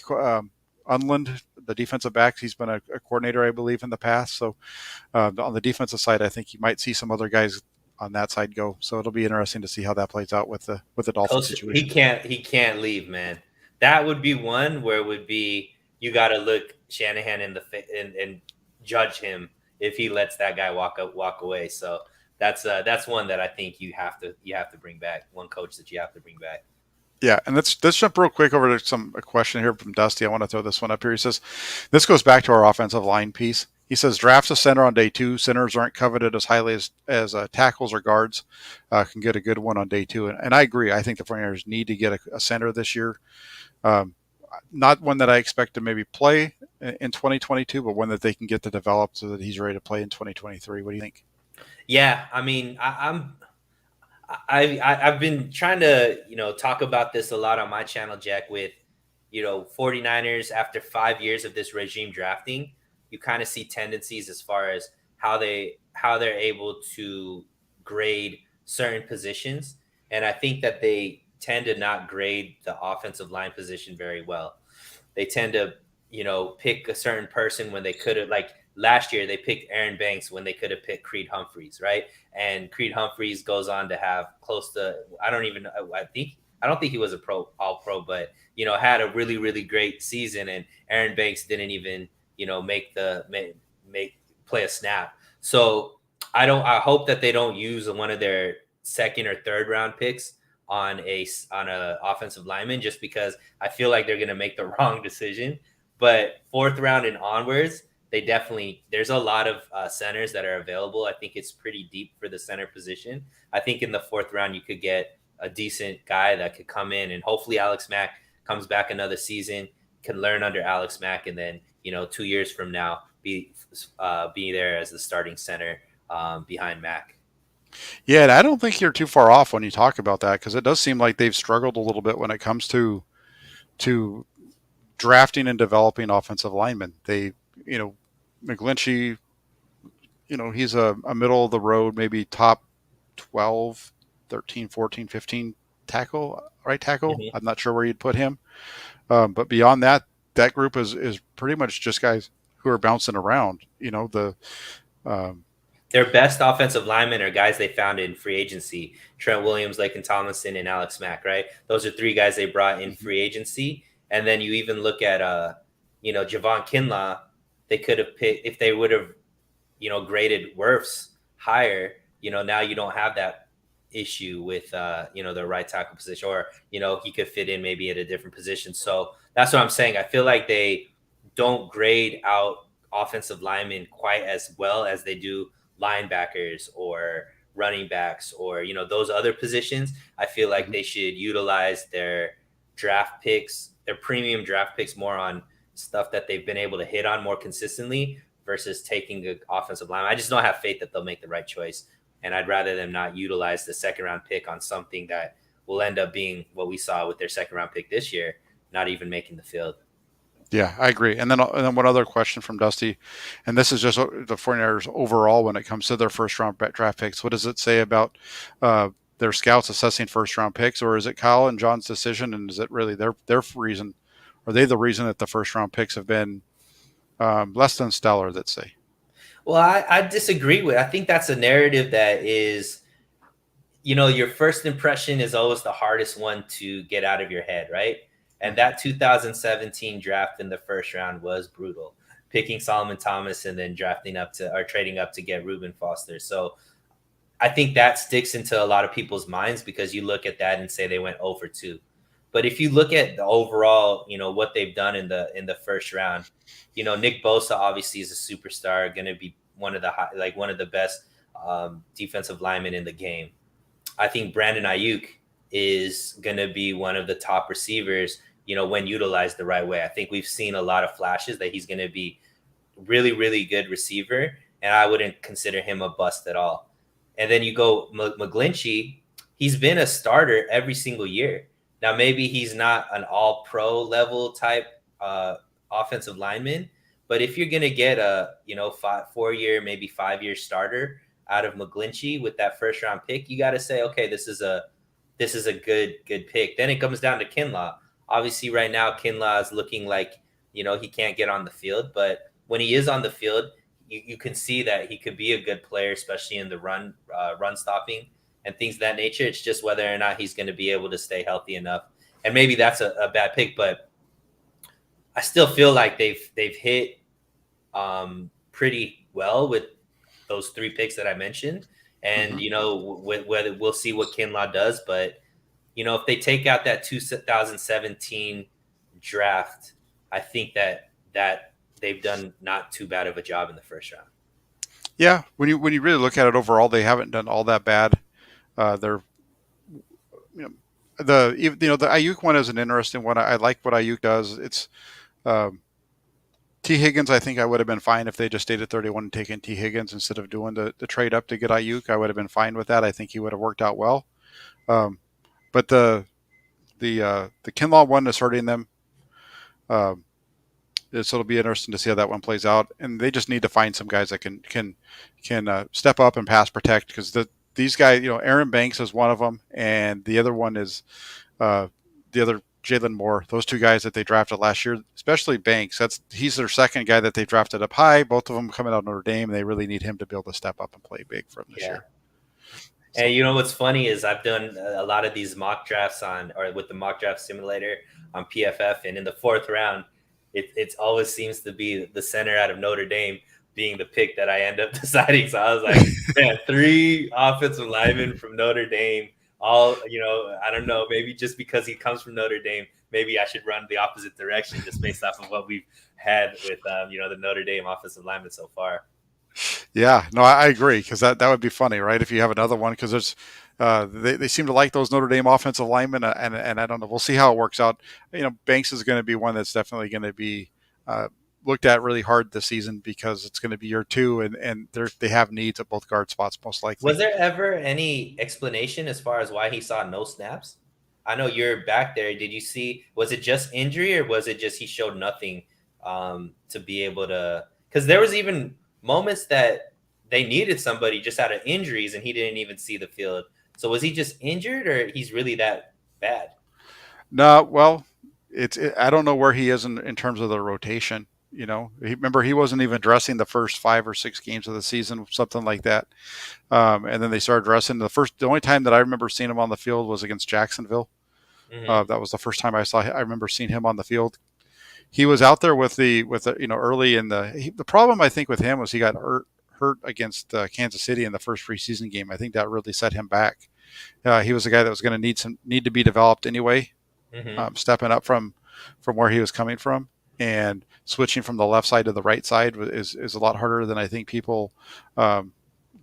Unland, the defensive backs. He's been a coordinator, I believe, in the past. So on the defensive side, I think you might see some other guys on that side go. So it'll be interesting to see how that plays out with the Dolphins situation. He can't leave, man. That would be one where it would be you got to look Shanahan in the and judge him if he lets that guy walk away. So that's one that I think you have to bring back. One coach that you have to bring back. Yeah, and let's jump real quick over to a question here from Dusty. I want to throw this one up here. He says, this goes back to our offensive line piece. He says, drafts a center on day 2. Centers aren't coveted as highly as tackles or guards. Can get a good one on day 2. And I agree. I think the 49ers need to get a center this year. Not one that I expect to maybe play in 2022, but one that they can get to develop so that he's ready to play in 2023. What do you think? Yeah, I mean, I've been trying to, talk about this a lot on my channel, Jack, with, 49ers after 5 years of this regime drafting, you kind of see tendencies as far as how they're able to grade certain positions. And I think that they tend to not grade the offensive line position very well. They tend to, pick a certain person when they could have, like last year they picked Aaron Banks when they could have picked Creed Humphreys, right? And Creed Humphreys goes on to have close to, I don't think he was a all pro, but had a really really great season, and Aaron Banks didn't even make play a snap. So I hope that they don't use one of their second or third round picks on a offensive lineman, just because I feel like they're going to make the wrong decision. But fourth round and onwards, there's a lot of centers that are available. I think it's pretty deep for the center position. I think in the fourth round you could get a decent guy that could come in, and hopefully Alex Mack comes back another season, can learn under Alex Mack, and then 2 years from now be there as the starting center behind Mack. Yeah, and I don't think you're too far off when you talk about that, because it does seem like they've struggled a little bit when it comes to drafting and developing offensive linemen. They, Mcglinchey, he's a middle of the road, maybe top 12, 13, 14, 15 tackle, right tackle. Mm-hmm. I'm not sure where you'd put him. But beyond that, that group is pretty much just guys who are bouncing around. Um, Their best offensive linemen are guys they found in free agency: Trent Williams, Laken Tomlinson, and Alex Mack. Right, those are three guys they brought in free agency. And then you even look at Javon Kinlaw. They could have picked if they would have graded Wirfs higher. Now you don't have that issue with the right tackle position, or he could fit in maybe at a different position. So that's what I'm saying. I feel like they don't grade out offensive linemen quite as well as they do linebackers or running backs, or those other positions. I feel like they should utilize their draft picks, their premium draft picks, more on stuff that they've been able to hit on more consistently versus taking an offensive line. I just don't have faith that they'll make the right choice, and I'd rather them not utilize the second round pick on something that will end up being what we saw with their second round pick this year, not even making the field. Yeah, I agree. And then one other question from Dusty, and this is just the 49ers overall when it comes to their first round draft picks. What does it say about their scouts assessing first round picks, or is it Kyle and John's decision, and is it really their reason? Are they the reason that the first round picks have been less than stellar? Let's say. Well, I disagree with. I think that's a narrative that is, your first impression is always the hardest one to get out of your head, right? And that 2017 draft in the first round was brutal, picking Solomon Thomas and then trading up to get Reuben Foster. So I think that sticks into a lot of people's minds because you look at that and say they went over 2. But if you look at the overall, what they've done in the first round, Nick Bosa obviously is a superstar, going to be one of the best defensive linemen in the game. I think Brandon Ayuk is going to be one of the top receivers, when utilized the right way. I think we've seen a lot of flashes that he's going to be really, really good receiver, and I wouldn't consider him a bust at all. And then you go Mcglinchey, he's been a starter every single year. Now, maybe he's not an all-pro level type offensive lineman, but if you're going to get a 4-year, maybe 5-year starter out of Mcglinchey with that first round pick, you got to say, okay, this is a good pick. Then it comes down to Kinlaw. Obviously, right now Kinlaw is looking like he can't get on the field, but when he is on the field, you can see that he could be a good player, especially in the run stopping and things of that nature. It's just whether or not he's going to be able to stay healthy enough. And maybe that's a bad pick, but I still feel like they've hit pretty well with those 3 picks that I mentioned. And, whether we'll see what Kinlaw does, but, if they take out that 2017 draft, I think that they've done not too bad of a job in the first round. Yeah, when you really look at it overall, they haven't done all that bad. They're the Ayuk one is an interesting one. I like what Ayuk does. It's T. Higgins. I think I would have been fine if they just stayed at 31 and taken T. Higgins instead of doing the trade up to get Ayuk. I would have been fine with that. I think he would have worked out well. But the Kinlaw one is hurting them. So it'll be interesting to see how that one plays out. And they just need to find some guys that can step up and pass protect, because these guys, Aaron Banks is one of them, and the other one is the other Jalen Moore. Those two guys that they drafted last year, especially Banks. He's their second guy that they drafted up high. Both of them coming out of Notre Dame, and they really need him to be able to step up and play big for them this Yeah. year. And So. you know what's funny is I've done a lot of these mock drafts with the mock draft simulator on PFF, and in the fourth round, it always seems to be the center out of Notre Dame being the pick that I end up deciding. So I was like, man, 3 offensive linemen from Notre Dame. All, I don't know, maybe just because he comes from Notre Dame, maybe I should run the opposite direction just based off of what we've had with the Notre Dame offensive linemen so far. Yeah, no, I agree, because that would be funny, right? If you have another one, because there's they seem to like those Notre Dame offensive linemen, and I don't know. We'll see how it works out. Banks is going to be one that's definitely going to be looked at really hard this season, because it's going to be year 2, and they have needs at both guard spots most likely. Was there ever any explanation as far as why he saw no snaps? I know you're back there. Did you see? Was it just injury, or was it just he showed nothing to be able to? Because there was even moments that they needed somebody just out of injuries, and he didn't even see the field. So was he just injured, or he's really that bad? No, well, I don't know where he is in terms of the rotation. Remember, he wasn't even dressing the first 5 or 6 games of the season, something like that. And then they started dressing. The only time that I remember seeing him on the field was against Jacksonville. Mm-hmm. That was the first time I remember seeing him on the field. He was out there with the early in the problem, I think, with him was he got hurt against Kansas City in the first preseason game. I think that really set him back. He was a guy that was going to need to be developed anyway, stepping up from where he was coming from, and switching from the left side to the right side is a lot harder than I think people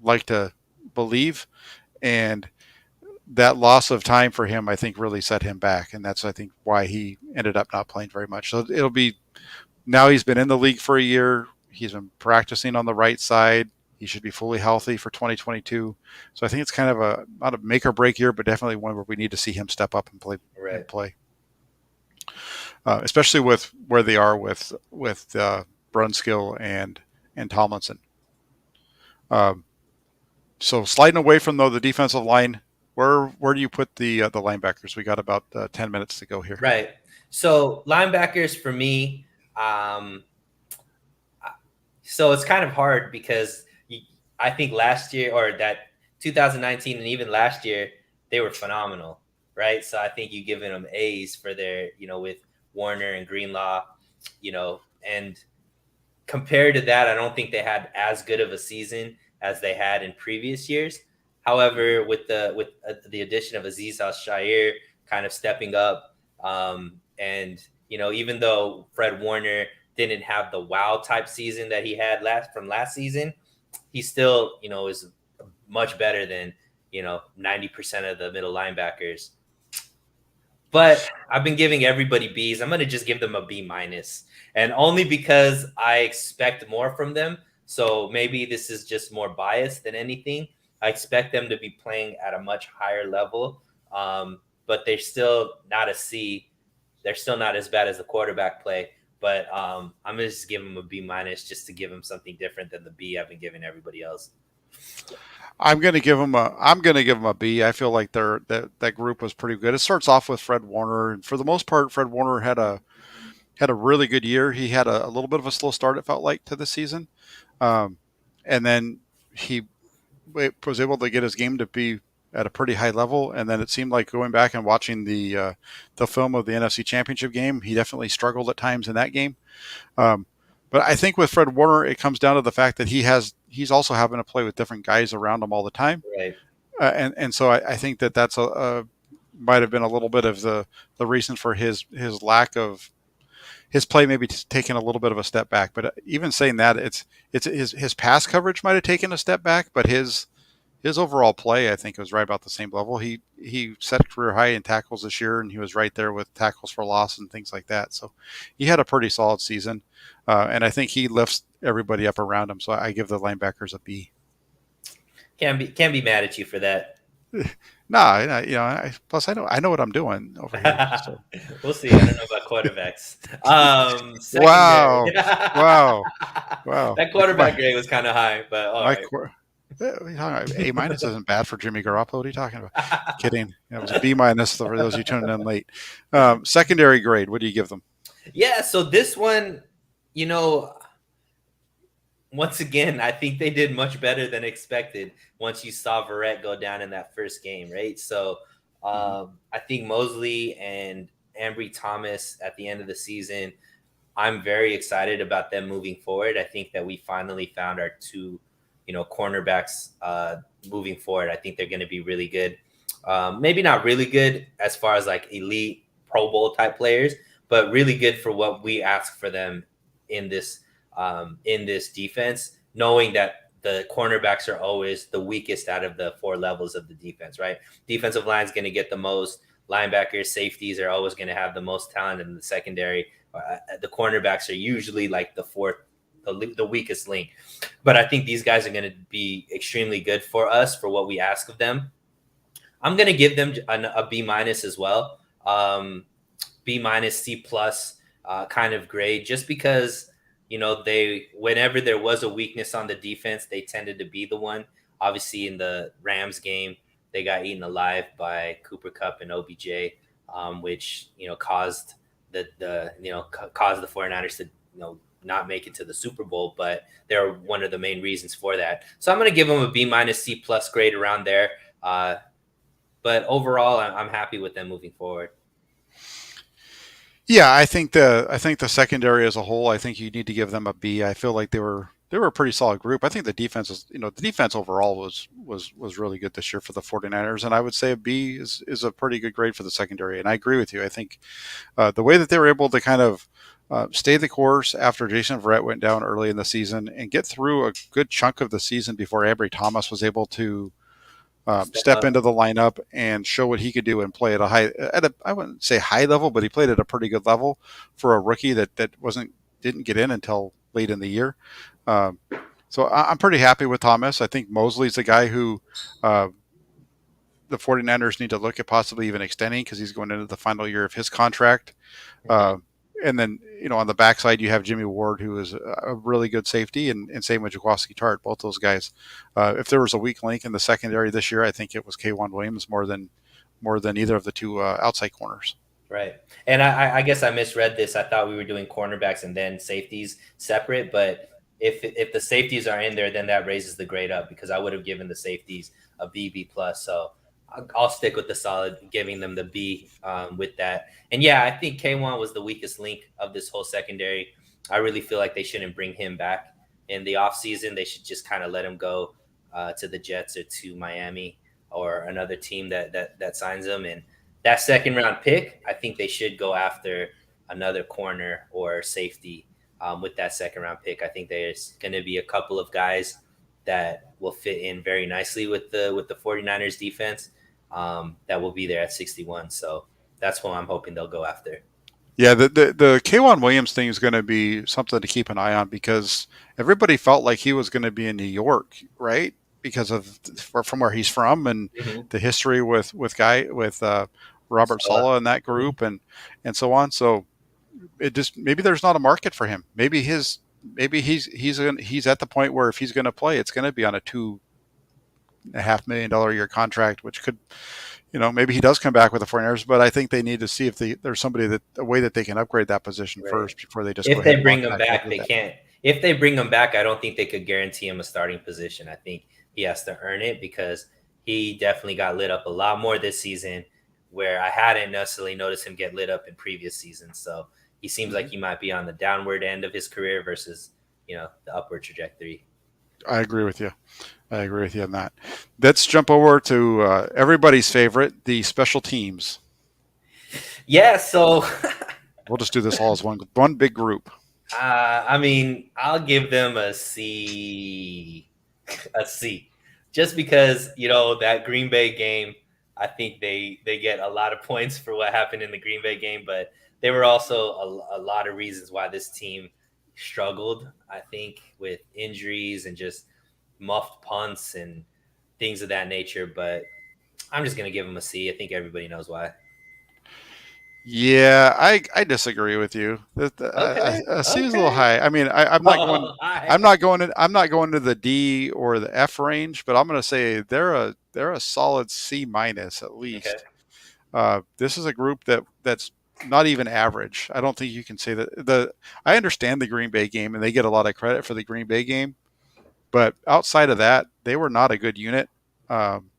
like to believe. And that loss of time for him, I think, really set him back, and that's, I think, why he ended up not playing very much. So it'll be, now he's been in the league for a year. He's been practicing on the right side. He should be fully healthy for 2022. So I think it's kind of not a make or break year, but definitely one where we need to see him step up and play. Right. And play. Especially with where they are with Brunskill and Tomlinson. So sliding away from the defensive line, where do you put the linebackers? We got about 10 minutes to go here. Right. So linebackers for me, so it's kind of hard because I think last year, or that 2019 and even last year, they were phenomenal, right? So I think you giving them A's for their, with Warner and Greenlaw, and compared to that, I don't think they had as good of a season as they had in previous years. However, with the addition of Azeez Al-Shaair kind of stepping up, and even though Fred Warner didn't have the wow type season that he had last season, he still is much better than 90% of the middle linebackers. But I've been giving everybody B's. I'm going to just give them a B-, and only because I expect more from them. So maybe this is just more biased than anything. I expect them to be playing at a much higher level, but they're still not a C. They're still not as bad as the quarterback play. But I'm going to just give them a B- just to give them something different than the B I've been giving everybody else. I'm going to give them a B. I feel like that group was pretty good. It starts off with Fred Warner, and for the most part, Fred Warner had a really good year. He had a little bit of a slow start, it felt like, to the season, and then he was able to get his game to be at a pretty high level. And then it seemed like, going back and watching the film of the NFC Championship game, he definitely struggled at times in that game. But I think with Fred Warner, it comes down to the fact that he's also having to play with different guys around him all the time. Right. And so I think that's might have been a little bit of the reason for his lack of his play, maybe taking a little bit of a step back. But even saying that, it's his pass coverage might have taken a step back, but his overall play, I think, was right about the same level. He set career high in tackles this year, and he was right there with tackles for loss and things like that. So he had a pretty solid season, and I think he lifts everybody up around him. So I give the linebackers a B. Can't be mad at you for that. No, plus I know what I'm doing over here. So. We'll see. I don't know about quarterbacks. Wow. That quarterback grade was kind of high, but all right. A minus isn't bad for Jimmy Garoppolo. What are you talking about? Kidding. It was a B minus for those you tuned in late. Secondary grade. What do you give them? Yeah, so this one, you know, once again, I think they did much better than expected once you saw Verrett go down in that first game, right? So Mm-hmm. I think Mosley and Ambry Thomas at the end of the season, I'm very excited about them moving forward. I think that we finally found our two, cornerbacks moving forward. I think they're going to be really good. Maybe not really good as far as like elite Pro Bowl type players, but really good for what we ask for them in this defense, knowing that the cornerbacks are always the weakest out of the four levels of the defense, right? Defensive line is going to get the most. Linebackers, safeties are always going to have the most talent in the secondary. The cornerbacks are usually like the fourth, the weakest link. But I think these guys are going to be extremely good for us for what we ask of them. I'm going to give them a B minus as well. B minus, C plus kind of grade, just because they, whenever there was a weakness on the defense, they tended to be the one. Obviously, in the Rams game, they got eaten alive by Cooper Kupp and OBJ, which caused caused the 49ers to not make it to the Super Bowl, but they're one of the main reasons for that. So I'm going to give them a B minus, C plus grade around there. But overall, I'm happy with them moving forward. Yeah, I think the secondary as a whole, I think you need to give them a B. I feel like they were a pretty solid group. I think the defense overall was really good this year for the 49ers, and I would say a B is a pretty good grade for the secondary. And I agree with you. I think the way that they were able to kind of stay the course after Jason Verrett went down early in the season and get through a good chunk of the season before Ambry Thomas was able to Step step up. into the lineup and show what he could do and play I wouldn't say high level, but he played at a pretty good level for a rookie that didn't get in until late in the year. Um, so I'm pretty happy with Thomas. I think Mosley's the guy who uh, the 49ers need to look at possibly even extending because he's going into the final year of his contract. Mhm. Uh, and then, on the backside, you have Jimmy Ward, who is a really good safety, and same with Jaquaski Tart, both those guys. If there was a weak link in the secondary this year, I think it was K'Wan Williams more than either of the two outside corners. Right. And I guess I misread this. I thought we were doing cornerbacks and then safeties separate, but if the safeties are in there, then that raises the grade up because I would have given the safeties a B plus. So I'll stick with the solid, giving them the B with that. And yeah, I think K1 was the weakest link of this whole secondary. I really feel like they shouldn't bring him back in the offseason. They should just kind of let him go to the Jets or to Miami or another team that signs him. And that second round pick, I think they should go after another corner or safety with that second round pick. I think there's going to be a couple of guys that will fit in very nicely with the 49ers defense that will be there at 61. So that's what I'm hoping they'll go after. Yeah, the K'Wan Williams thing is going to be something to keep an eye on because everybody felt like he was going to be in New York, right? Because of from where he's from and Mm-hmm. the history with Robert So, Sala and that group and so on. So it just maybe there's not a market for him. Maybe he's at the point where if he's going to play, it's going to be on a $2.5 million a year contract, which could maybe he does come back with the 49ers, but I think they need to see if there's a way that they can upgrade that position right. first before they just go If ahead they and bring lock him back in back, with they that. can't. If they bring him back, I don't think they could guarantee him a starting position. I think he has to earn it because he definitely got lit up a lot more this season, where I hadn't necessarily noticed him get lit up in previous seasons. So he seems like Mhm. he might be on the downward end of his career versus the upward trajectory. I agree with you. I agree with you on that. Let's jump over to everybody's favorite, the special teams. Yeah. So We'll just do this all as one big group. I mean, I'll give them a C, just because that Green Bay game. I think they get a lot of points for what happened in the Green Bay game, but there were also a lot of reasons why this team struggled. I think with injuries and just muffed punts and things of that nature. But I'm just gonna give them a C. I think everybody knows why. Yeah, I disagree with you. Okay, A C is a little okay. high. I mean, I'm not going. Oh, hi. I'm not going to the D or the F range, but I'm going to say they're a solid C minus at Okay. least. This is a group that's not even average. I don't think you can say that. I understand the Green Bay game, and they get a lot of credit for the Green Bay game, but outside of that, they were not a good unit. Um,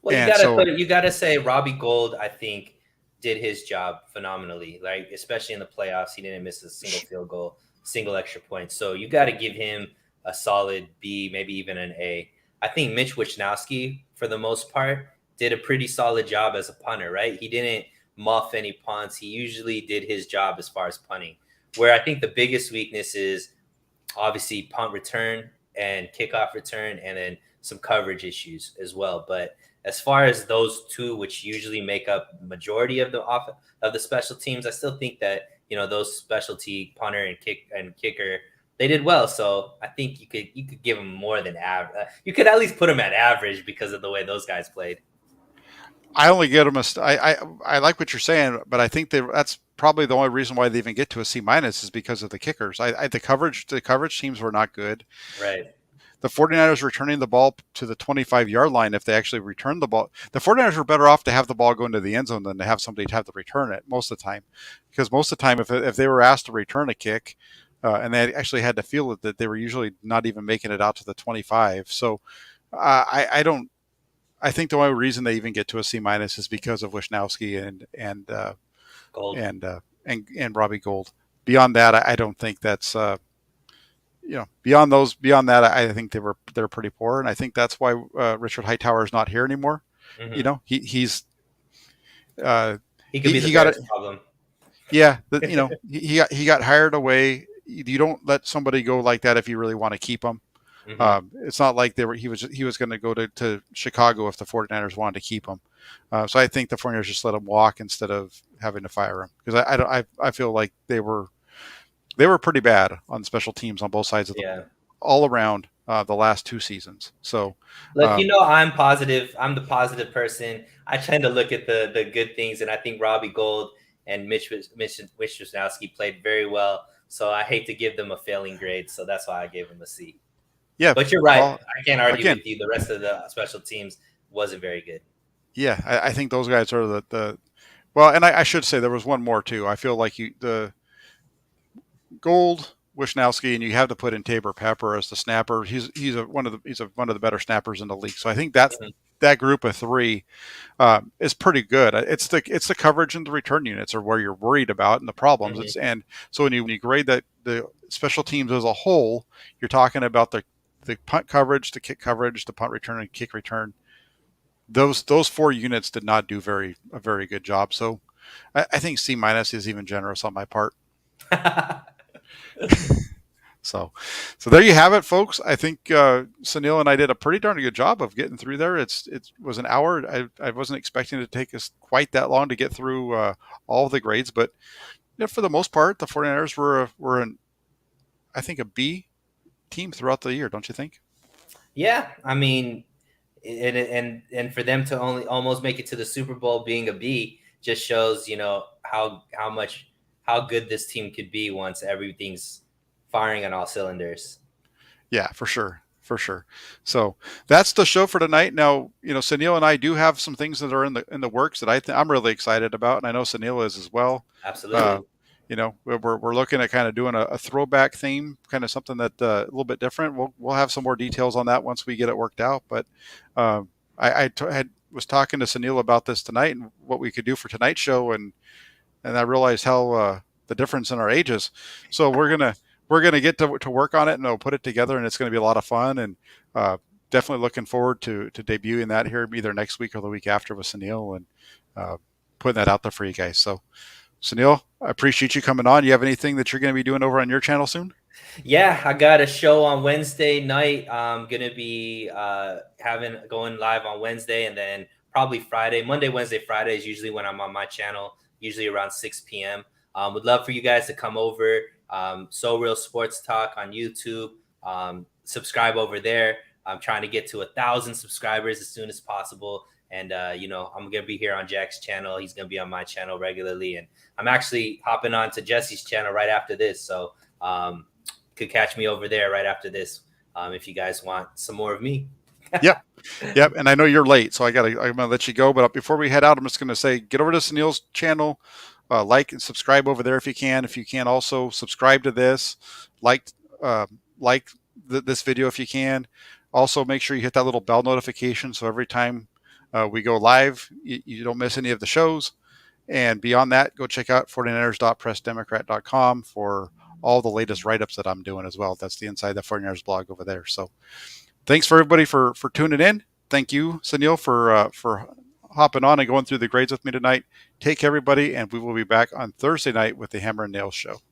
Well, and so you gotta say Robbie Gold, I think, did his job phenomenally. Like especially in the playoffs, he didn't miss a single field goal, single extra point. So you got to give him a solid B, maybe even an A. I think Mitch Wishnowsky, for the most part, did a pretty solid job as a punter. Right, he didn't muff any punts. He usually did his job as far as punting. Where I think the biggest weakness is obviously punt return and kickoff return, and then some coverage issues as well. But as far as those two, which usually make up majority of the special teams, I still think that those specialty punter and kicker they did well. So I think you could give them more than average. You could at least put them at average because of the way those guys played. I only get them I like what you're saying, but I think that's probably the only reason why they even get to a C minus is because of the kickers. The coverage teams were not good. Right. The 49ers returning the ball to the 25-yard line, if they actually returned the ball, the 49ers were better off to have the ball go into the end zone than to have somebody to have to return it most of the time. Because most of the time, if they were asked to return a kick, and they actually had to feel it, that they were usually not even making it out to the 25. So I don't. I think the only reason they even get to a C minus is because of Wishnowsky Gold. and Robbie Gold. Beyond that, I don't think that's beyond that, I think they're pretty poor, and I think that's why Richard Hightower is not here anymore. Hmm. He's uh, He could be the he got it. Bears' problem. Yeah, he got hired away. You don't let somebody go like that if you really want to keep them. Hmm. It's not like he was going to go to Chicago if the 49ers wanted to keep him. So I think the 49ers just let him walk instead of having to fire him because I feel like they were pretty bad on special teams on both sides of the Yeah. all around the last two seasons. So Look, um, I'm positive. I'm the positive person. I tend to look at the good things, and I think Robbie Gold and Mitch Wishnowsky played very well. So I hate to give them a failing grade, so that's why I gave them a C. yeah, But you're right. well, I can't argue again, with you. The rest of the special teams wasn't very good. yeah, I think those guys are the well, and I should say there was one more too. I feel like the Gold, Wishnowsky, and you have to put in Tabor Pepper as the snapper. He's one of the better snappers in the league. So I think Mhm. that group of three is pretty good. It's the coverage and the return units are where you're worried about and the problems. Mhm. And so when you grade that the special teams as a whole, you're talking about the punt coverage, the kick coverage, the punt return, and kick return. Those four units did not do a very good job. So I think C minus is even generous on my part. So, so there you have it, folks. I think Suneil and I did a pretty darn good job of getting through there. It was an hour. I wasn't expecting it to take us quite that long to get through all of the grades, but for the most part, the 49ers were I think a B team throughout the year, don't you think? Yeah, I mean, and for them to only almost make it to the Super Bowl being a B just shows how good this team could be once everything's firing on all cylinders. Yeah, for sure. For sure. So that's the show for tonight. Now, Sunil and I do have some things that are in the works that I'm really excited about, and I know Sunil is as well. Uh, Absolutely. we're looking at kind of doing a throwback theme, kind of something that a little bit different. We'll have some more details on that once we get it worked out. But was talking to Sunil about this tonight and what we could do for tonight's show, and I realized how the difference in our ages. So we're gonna get to work on it, and we'll put it together, and it's going to be a lot of fun, and definitely looking forward to debuting that here either next week or the week after with Sunil, and uh, putting that out there for you guys. So Sunil, I appreciate you coming on. You have anything that you're going to be doing over on your channel soon? Yeah, I got a show on Wednesday night. I'm gonna be having going live on Wednesday, and then probably Friday, Monday, Wednesday, Friday is usually when I'm on my channel. Usually around 6 p.m. Would love for you guys to come over. So Real Sports Talk on YouTube. Subscribe over there. I'm trying to get to 1,000 subscribers as soon as possible. And, I'm going to be here on Jack's channel. He's going to be on my channel regularly. And I'm actually hopping on to Jesse's channel right after this. So could catch me over there right after this if you guys want some more of me. Yep. And I know you're late, so I'm gonna let you go. But before we head out, I'm just gonna say, get over to Suneil's channel, like and subscribe over there if you can. If you can, also subscribe to this, like this video if you can. Also, make sure you hit that little bell notification so every time we go live, you don't miss any of the shows. And beyond that, go check out 49ers.pressdemocrat.com for all the latest write-ups that I'm doing as well. That's the Inside the 49ers blog over there. So thanks for everybody for tuning in. Thank you, Suneil, for hopping on and going through the grades with me tonight. Take care, everybody, and we will be back on Thursday night with the Hammer and Nails show.